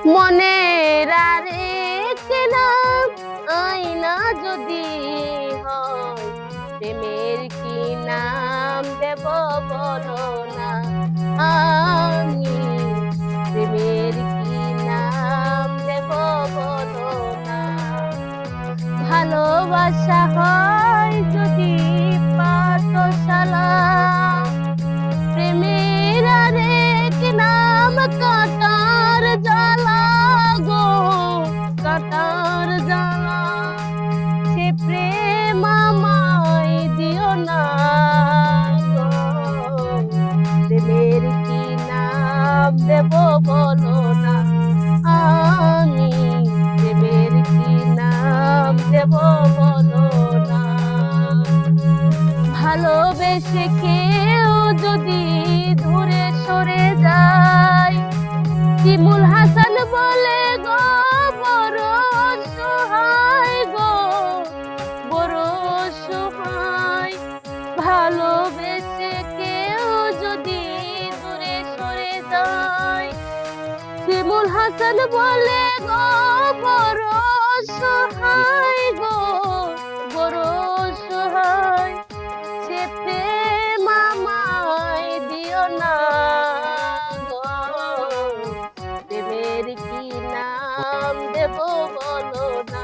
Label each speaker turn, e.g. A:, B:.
A: মনের আরেক নাম আয়না যদি হয়, প্রেমের কি নাম দেব বলো না। আমি প্রেমের কি নাম দেব বলো না। ভালোবাসা হয় যদি পাঠশালা, প্রেমের আরেক নাম কাঁটার জ্বালা গো, কাঁটার জ্বালা। সে প্রেম আমায় দিও না গো, প্রেমের কি নাম দেব বলো না। আমি প্রেমের কি নাম দেব বলো না। ভালোবেসে কেউ যদি দূরে সরে যায়, শিমুল হাসান বলে গো বড় সহায় গো, বড় সহায়। ভালোবেসে কেউ যদি দূরে সরে যায়, শিমুল হাসান বলে গো বড় সহায় গো, বড় সহায়। সে প্রেম আমায় দিও না গো, প্রেমের কি নাম দেব বলো না।